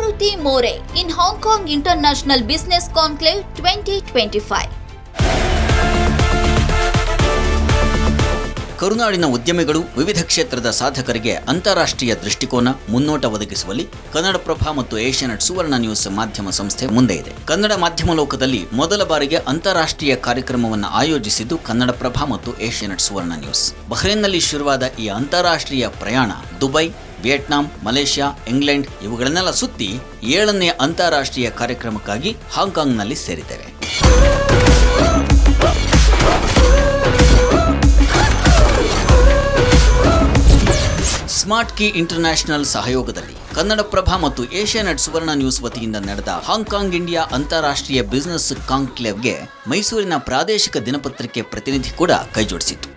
Maruti More in Hong Kong International Business Conclave 2025. ಕರುನಾಡಿನ ಉದ್ಯಮಿಗಳು ವಿವಿಧ ಕ್ಷೇತ್ರದ ಸಾಧಕರಿಗೆ ಅಂತಾರಾಷ್ಟ್ರೀಯ ದೃಷ್ಟಿಕೋನ ಮುನ್ನೋಟ ಒದಗಿಸುವಲ್ಲಿ ಕನ್ನಡಪ್ರಭ ಮತ್ತು ಏಷ್ಯಾನೆಟ್ ಸುವರ್ಣ ನ್ಯೂಸ್ ಮಾಧ್ಯಮ ಸಂಸ್ಥೆ ಮುಂದೆ ಇದೆ. ಕನ್ನಡ ಮಾಧ್ಯಮ ಲೋಕದಲ್ಲಿ ಮೊದಲ ಬಾರಿಗೆ ಅಂತಾರಾಷ್ಟ್ರೀಯ ಕಾರ್ಯಕ್ರಮವನ್ನು ಆಯೋಜಿಸಿದ್ದು ಕನ್ನಡಪ್ರಭ ಮತ್ತು ಏಷ್ಯಾನೆಟ್ ಸುವರ್ಣ ನ್ಯೂಸ್. ಬಹ್ರೇನ್ನಲ್ಲಿ ಶುರುವಾದ ಈ ಅಂತಾರಾಷ್ಟ್ರೀಯ ಪ್ರಯಾಣ ದುಬೈ, ವಿಯೆಟ್ನಾಂ, ಮಲೇಷ್ಯಾ, ಇಂಗ್ಲೆಂಡ್ ಇವುಗಳನ್ನೆಲ್ಲ ಸುತ್ತಿ 7ನೇ ಅಂತಾರಾಷ್ಟ್ರೀಯ ಕಾರ್ಯಕ್ರಮಕ್ಕಾಗಿ ಹಾಂಗ್ಕಾಂಗ್ನಲ್ಲಿ ಸೇರಿದ್ದೇವೆ. ಸ್ಮಾರ್ಟ್ ಕೀ ಇಂಟರ್ನ್ಯಾಷನಲ್ ಸಹಯೋಗದಲ್ಲಿ ಕನ್ನಡಪ್ರಭ ಮತ್ತು ಏಷ್ಯಾನೆಟ್ ಸುವರ್ಣ ನ್ಯೂಸ್ ವತಿಯಿಂದ ನಡೆದ ಹಾಂಗ್ಕಾಂಗ್ ಇಂಡಿಯಾ ಅಂತಾರಾಷ್ಟ್ರೀಯ ಬಿಸಿನೆಸ್ ಕಾಂಕ್ಲೇವ್ಗೆ ಮೈಸೂರಿನ ಪ್ರಾದೇಶಿಕ ದಿನಪತ್ರಿಕೆ ಪ್ರತಿನಿಧಿ ಕೂಡ ಕೈಜೋಡಿಸಿತು.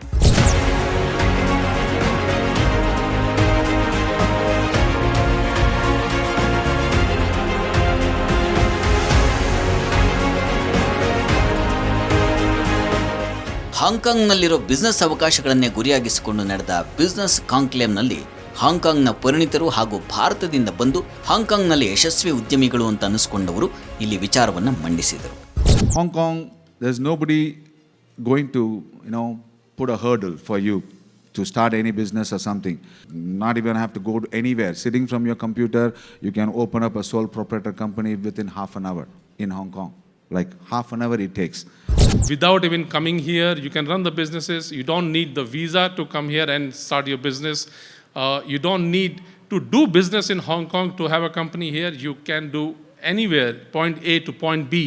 ಹಾಂಗ್ಕಾಂಗ್ನಲ್ಲಿರೋ ಬಿಸಿನೆಸ್ ಅವಕಾಶಗಳನ್ನೇ ಗುರಿಯಾಗಿಸಿಕೊಂಡು ನಡೆದ ಬಿಸಿನೆಸ್ ಕಾಂಕ್ಲೇವ್ನಲ್ಲಿ ಹಾಂಗ್ಕಾಂಗ್ನ ಪರಿಣಿತರು ಹಾಗೂ ಭಾರತದಿಂದ ಬಂದು ಹಾಂಗ್ಕಾಂಗ್ನಲ್ಲಿ ಯಶಸ್ವಿ ಉದ್ಯಮಿಗಳು ಅಂತ ಅನಿಸ್ಕೊಂಡವರು ಇಲ್ಲಿ ವಿಚಾರವನ್ನು ಮಂಡಿಸಿದರು. Hong Kong, there is nobody going to, put a hurdle for you to start any business or something. Not even have to go anywhere. Sitting from your computer, you can open up a sole proprietor company within half an hour in Hong Kong. Like half an hour it takes. Without even coming here, you can run the businesses. You don't need the visa to come here and start your business. You don't need to do business in Hong Kong to have a company here. You can do anywhere, point A to point B,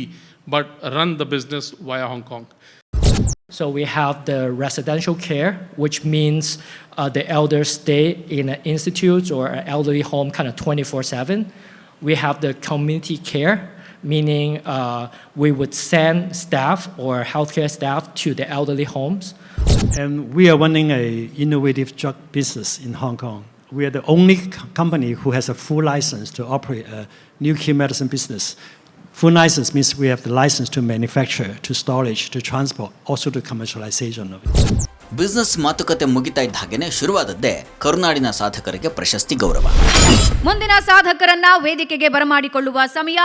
but run the business via Hong Kong. So we have the residential care, which means the elders stay in an institute or an elderly home kind of 24/7. We have the community care, meaning we would send staff or healthcare staff to the elderly homes. And we are running an innovative drug business in Hong Kong. We are the only company who has a full license to operate a nuclear medicine business. Full license means we have the license to manufacture, to storage, to transport, also to commercialization of it. Business ಮಾತುಕತೆ ಮುಗಿತಾ ಇದ್ದ ಹಾಗೇನೆ ಶುರುವಾದದ್ದೇ ಕರುನಾಡಿನ ಸಾಧಕರಿಗೆ ಪ್ರಶಸ್ತಿ ಗೌರವ. ಮುಂದಿನ ಸಾಧಕರನ್ನ ವೇದಿಕೆಗೆ ಬರಮಾಡಿಕೊಳ್ಳುವ ಸಮಯ.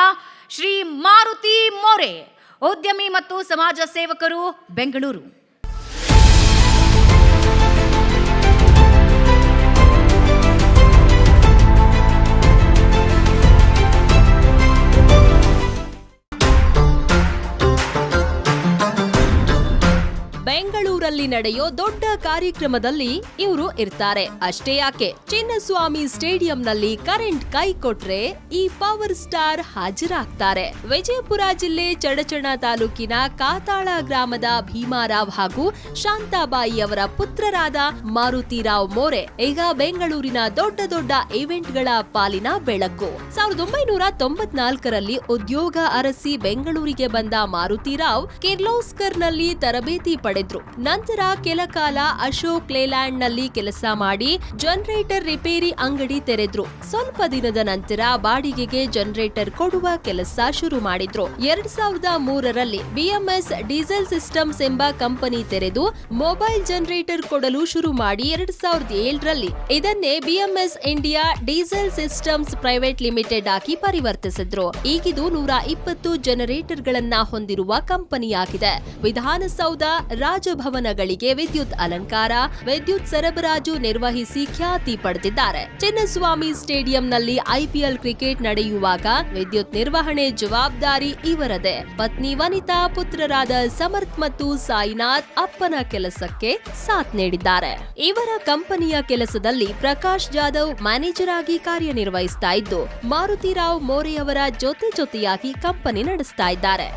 ಶ್ರೀ ಮಾರುತಿ ಮೋರೆ, ಉದ್ಯಮಿ ಮತ್ತು ಸಮಾಜ ಸೇವಕರು, ಬೆಂಗಳೂರು. ಬೆಂಗಳೂರಲ್ಲಿ ನಡೆಯೋ ದೊಡ್ಡ ಕಾರ್ಯಕ್ರಮದಲ್ಲಿ ಇವರು ಇರ್ತಾರೆ. ಅಷ್ಟೇ ಯಾಕೆ, ಚಿನ್ನಸ್ವಾಮಿ ಸ್ಟೇಡಿಯಂನಲ್ಲಿ ಕರೆಂಟ್ ಕೈ ಕೊಟ್ರೆ ಈ ಪವರ್ ಸ್ಟಾರ್ ಹಾಜರಾಗ್ತಾರೆ. ವಿಜಯಪುರ ಜಿಲ್ಲೆ ಚಡಚಣ ತಾಲೂಕಿನ ಕಾತಾಳ ಗ್ರಾಮದ ಭೀಮಾರಾವ್ ಹಾಗೂ ಶಾಂತಾಬಾಯಿ ಅವರ ಪುತ್ರರಾದ ಮಾರುತಿರಾವ್ ಮೋರೆ ಈಗ ಬೆಂಗಳೂರಿನ ದೊಡ್ಡ ದೊಡ್ಡ ಇವೆಂಟ್ಗಳ ಪಾಲಿನ ಬೆಳಕು. 1994ರಲ್ಲಿ ಉದ್ಯೋಗ ಅರಸಿ ಬೆಂಗಳೂರಿಗೆ ಬಂದ ಮಾರುತಿರಾವ್ ಕಿರ್ಲೋಸ್ಕರ್ನಲ್ಲಿ ತರಬೇತಿ ಪಡೆದ್ರು. ನಂತರ ಕೆಲ ಕಾಲ ಅಶೋಕ್ ಲೇಲ್ಯಾಂಡ್ ನಲ್ಲಿ ಕೆಲಸ ಮಾಡಿ ಜನರೇಟರ್ ರಿಪೇರಿ ಅಂಗಡಿ ತೆರೆದ್ರು. ಸ್ವಲ್ಪ ದಿನದ ನಂತರ ಬಾಡಿಗೆಗೆ ಜನರೇಟರ್ ಕೊಡುವ ಕೆಲಸ ಶುರು ಮಾಡಿದ್ರು. 2003ರಲ್ಲಿ ಬಿಎಂಎಸ್ ಡೀಸೆಲ್ ಸಿಸ್ಟಮ್ಸ್ ಎಂಬ ಕಂಪನಿ ತೆರೆದು ಮೊಬೈಲ್ ಜನರೇಟರ್ ಕೊಡಲು ಶುರು ಮಾಡಿ 2007ರಲ್ಲಿ ಇದನ್ನೇ BMS India diesel systems private limited ಆಗಿ ಪರಿವರ್ತಿಸಿದ್ರು. ಈಗಿದು 120 ಜನರೇಟರ್ ಗಳನ್ನ ಹೊಂದಿರುವ ಕಂಪನಿಯಾಗಿದೆ. ವಿಧಾನಸೌಧ, ರಾಜಭವನಗಳಿಗೆ ವಿದ್ಯುತ್ ಅಲಂಕಾರ, ವಿದ್ಯುತ್ ಸರಬರಾಜು ನಿರ್ವಹಿಸಿ ಖ್ಯಾತಿ ಪಡೆದಿದ್ದಾರೆ. ಚಿನ್ನಸ್ವಾಮಿ ಸ್ಟೇಡಿಯಂನಲ್ಲಿ ಐಪಿಎಲ್ ಕ್ರಿಕೆಟ್ ನಡೆಯುವಾಗ ವಿದ್ಯುತ್ ನಿರ್ವಹಣೆ ಜವಾಬ್ದಾರಿ ಇವರದೇ. ಪತ್ನಿ ವನಿತಾ, ಪುತ್ರರಾದ ಸಮರ್ಥ್ ಮತ್ತು ಸಾಯಿನಾಥ್ ಅಪ್ಪನ ಕೆಲಸಕ್ಕೆ ಸಾಥ್ ನೀಡಿದ್ದಾರೆ. ಇವರ ಕಂಪನಿಯ ಕೆಲಸದಲ್ಲಿ ಪ್ರಕಾಶ್ ಜಾಧವ್ ಮ್ಯಾನೇಜರ್ ಆಗಿ ಕಾರ್ಯನಿರ್ವಹಿಸ್ತಾ ಇದ್ದು, ಮಾರುತಿರಾವ್ ಮೋರೆಯವರ ಜೊತೆಯಾಗಿ ಕಂಪನಿ ನಡೆಸ್ತಾ ಇದ್ದಾರೆ.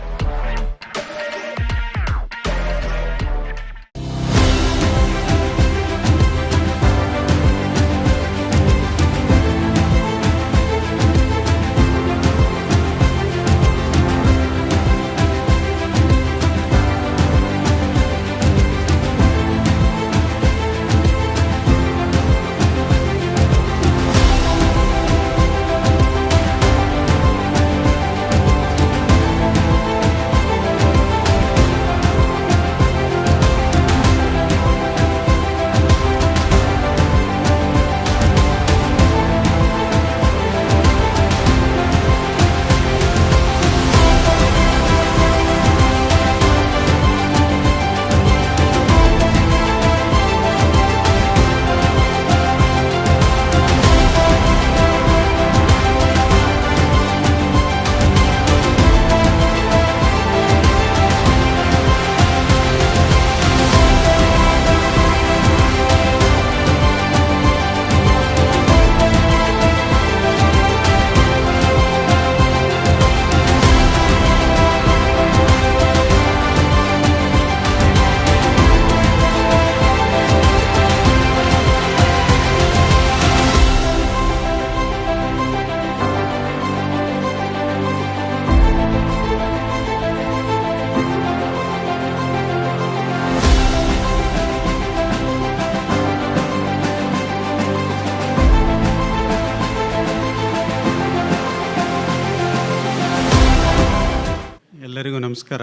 ಎಲ್ಲರಿಗೂ ನಮಸ್ಕಾರ.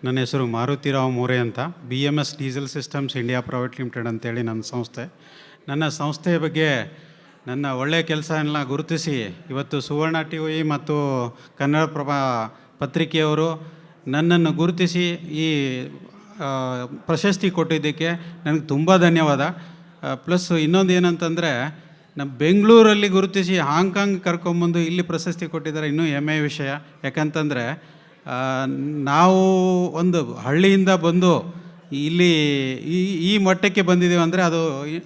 ನನ್ನ ಹೆಸರು ಮಾರುತಿರಾವ್ ಮೋರೆ ಅಂತ, BMS diesel systems India private limited ಅಂತೇಳಿ ನನ್ನ ಸಂಸ್ಥೆ. ನನ್ನ ಸಂಸ್ಥೆಯ ಬಗ್ಗೆ ನನ್ನ ಒಳ್ಳೆಯ ಕೆಲಸ ಎಲ್ಲ ಗುರುತಿಸಿ ಇವತ್ತು ಸುವರ್ಣ TV ಮತ್ತು ಕನ್ನಡಪ್ರಭ ಪತ್ರಿಕೆಯವರು ನನ್ನನ್ನು ಗುರುತಿಸಿ ಈ ಪ್ರಶಸ್ತಿ ಕೊಟ್ಟಿದ್ದಕ್ಕೆ ನನಗೆ ತುಂಬ ಧನ್ಯವಾದ. ಪ್ಲಸ್ ಇನ್ನೊಂದು ಏನಂತಂದರೆ, ನಮ್ಮ ಬೆಂಗಳೂರಲ್ಲಿ ಗುರುತಿಸಿ ಹಾಂಗ್ಕಾಂಗ್ ಕರ್ಕೊಂಬಂದು ಇಲ್ಲಿ ಪ್ರಶಸ್ತಿ ಕೊಟ್ಟಿದ್ದಾರೆ, ಇನ್ನೂ ಹೆಮ್ಮೆಯ ವಿಷಯ. ಯಾಕಂತಂದರೆ ನಾವು ಒಂದು ಹಳ್ಳಿಯಿಂದ ಬಂದು ಇಲ್ಲಿ ಈ ಮಟ್ಟಕ್ಕೆ ಬಂದಿದ್ದೀವಿ ಅಂದರೆ ಅದು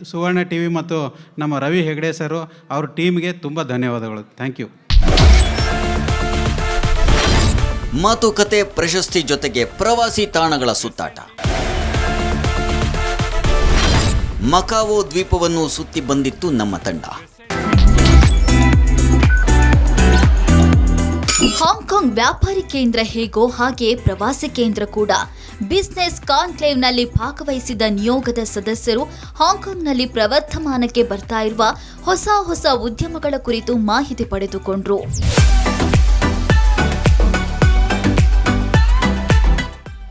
ಸುವರ್ಣ TV ಮತ್ತು ನಮ್ಮ ರವಿ ಹೆಗ್ಡೆ ಸರು ಅವ್ರ ಟೀಮ್ಗೆ ತುಂಬ ಧನ್ಯವಾದಗಳು. Thank you. ಮಾತುಕತೆ, ಪ್ರಶಸ್ತಿ ಜೊತೆಗೆ ಪ್ರವಾಸಿ ತಾಣಗಳ ಸುತ್ತಾಟ. ಮಕಾವೋ ದ್ವೀಪವನ್ನು ಸುತ್ತಿ ಬಂದಿತ್ತು ನಮ್ಮ ತಂಡ. ಹಾಂಗ್ಕಾಂಗ್ ವ್ಯಾಪಾರಿ ಕೇಂದ್ರ ಹೇಗೋ ಹಾಗೆ ಪ್ರವಾಸಿ ಕೇಂದ್ರ ಕೂಡ. ಬಿಸಿನೆಸ್ ಕಾನ್ಕ್ಲೇವ್ನಲ್ಲಿ ಭಾಗವಹಿಸಿದ ನಿಯೋಗದ ಸದಸ್ಯರು ಹಾಂಗ್ಕಾಂಗ್ನಲ್ಲಿ ಪ್ರವರ್ಧಮಾನಕ್ಕೆ ಬರ್ತಾ ಇರುವ ಹೊಸ ಉದ್ಯಮಗಳ ಕುರಿತು ಮಾಹಿತಿ ಪಡೆದುಕೊಂಡ್ರು.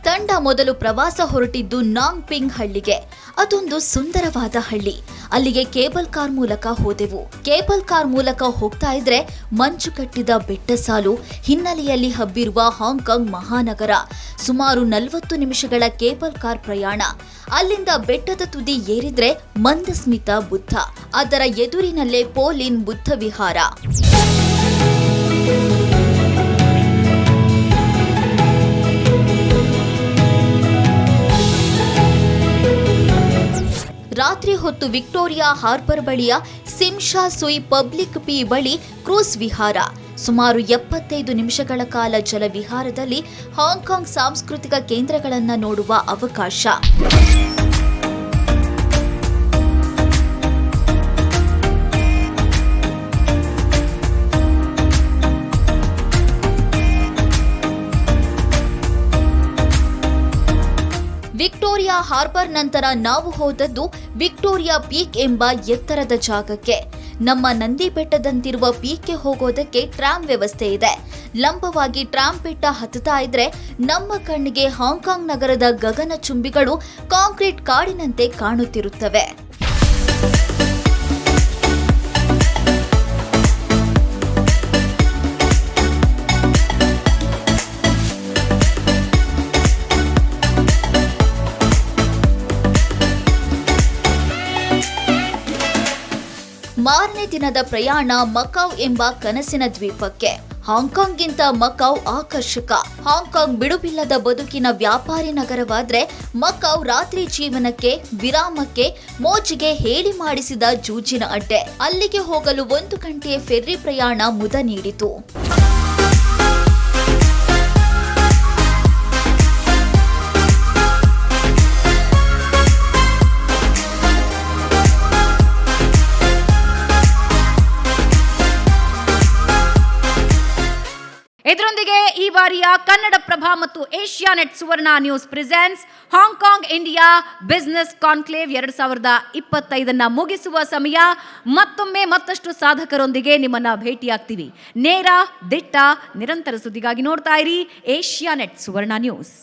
ತಂಡ ಮೊದಲು ಪ್ರವಾಸ ಹೊರಟಿದ್ದು ನಾಂಗ್ಪಿಂಗ್ ಹಳ್ಳಿಗೆ. ಅದೊಂದು ಸುಂದರವಾದ ಹಳ್ಳಿ. ಅಲ್ಲಿಗೆ ಕೇಬಲ್ ಕಾರ್ ಮೂಲಕ ಹೋದೆವು. ಕೇಬಲ್ ಕಾರ್ ಮೂಲಕ ಹೋಗ್ತಾ ಇದ್ರೆ ಮಂಚು ಕಟ್ಟಿದ ಬೆಟ್ಟ ಸಾಲು, ಹಿನ್ನೆಲೆಯಲ್ಲಿ ಹಬ್ಬಿರುವ ಹಾಂಗ್ಕಾಂಗ್ ಮಹಾನಗರ. ಸುಮಾರು 40 ನಿಮಿಷಗಳ ಕೇಬಲ್ ಕಾರ್ ಪ್ರಯಾಣ. ಅಲ್ಲಿಂದ ಬೆಟ್ಟದ ತುದಿ ಏರಿದ್ರೆ ಮಂದಸ್ಮಿತ ಬುದ್ಧ, ಅದರ ಎದುರಿನಲ್ಲೇ ಪೋಲಿನ್ ಬುದ್ಧ ವಿಹಾರ. ರಾತ್ರಿ ಹೊತ್ತು ವಿಕ್ಟೋರಿಯಾ ಹಾರ್ಬರ್ ಬಳಿಯ ಸಿಮ್ಶಾ ಸುಯ್ ಪಬ್ಲಿಕ್ ಪಿ ಬಳಿ ಕ್ರೂಸ್ ವಿಹಾರ. ಸುಮಾರು 75 ನಿಮಿಷಗಳ ಕಾಲ ಜಲವಿಹಾರದಲ್ಲಿ ಹಾಂಗ್ಕಾಂಗ್ ಸಾಂಸ್ಕೃತಿಕ ಕೇಂದ್ರಗಳನ್ನು ನೋಡುವ ಅವಕಾಶ. ವಿಕ್ಟೋರಿಯಾ ಹಾರ್ಬರ್ ನಂತರ ನಾವು ಹೋದದ್ದು ವಿಕ್ಟೋರಿಯಾ ಪೀಕ್ ಎಂಬ ಎತ್ತರದ ಜಾಗಕ್ಕೆ. ನಮ್ಮ ನಂದಿ ಬೆಟ್ಟದಂತಿರುವ ಪೀಕ್ಗೆ ಹೋಗೋದಕ್ಕೆ ಟ್ರಾಮ್ ವ್ಯವಸ್ಥೆ ಇದೆ. ಲಂಬವಾಗಿ ಟ್ರಾಮ್ ಬೆಟ್ಟ ಹತ್ತುತ್ತಾ ಇದ್ರೆ ನಮ್ಮ ಕಣ್ಣಿಗೆ ಹಾಂಗ್ಕಾಂಗ್ ನಗರದ ಗಗನ ಚುಂಬಿಗಳು ಕಾಂಕ್ರೀಟ್ ಕಾಡಿನಂತೆ ಕಾಣುತ್ತಿರುತ್ತವೆ. ಮಾರನೇ ದಿನದ ಪ್ರಯಾಣ ಮಕಾವ್ ಎಂಬ ಕನಸಿನ ದ್ವೀಪಕ್ಕೆ. ಹಾಂಗ್ಕಾಂಗ್ಗಿಂತ ಮಕಾವ್ ಆಕರ್ಷಕ. ಹಾಂಗ್ಕಾಂಗ್ ಬಿಡುಬಿಲ್ಲದ ಬದುಕಿನ ವ್ಯಾಪಾರಿ ನಗರವಾದ್ರೆ ಮಕಾವ್ ರಾತ್ರಿ ಜೀವನಕ್ಕೆ, ವಿರಾಮಕ್ಕೆ, ಮೋಜಿಗೆ ಹೇಳಿ ಮಾಡಿಸಿದ ಜೂಜಿನ ಅಡ್ಡೆ. ಅಲ್ಲಿಗೆ ಹೋಗಲು 1 ಗಂಟೆಯ ಫೆರ್ರಿ ಪ್ರಯಾಣ ಮುದ ನೀಡಿತು. ಇದರೊಂದಿಗೆ ಈ ಬಾರಿಯ ಕನ್ನಡಪ್ರಭ ಮತ್ತು Asianet Suvarna news presents Hong Kong India business conclave 2025 ಮುಗಿಸುವ ಸಮಯ. ಮತ್ತೊಮ್ಮೆ ಮತ್ತಷ್ಟು ಸಾಧಕರೊಂದಿಗೆ ನಿಮ್ಮನ್ನ ಭೇಟಿಯಾಗ್ತೀವಿ. ನೇರ, ದಿಟ್ಟ, ನಿರಂತರ ಸುದ್ದಿಗಾಗಿ ನೋಡ್ತಾ ಇರಿ ಏಷ್ಯಾನೆಟ್ ಸುವರ್ಣ ನ್ಯೂಸ್.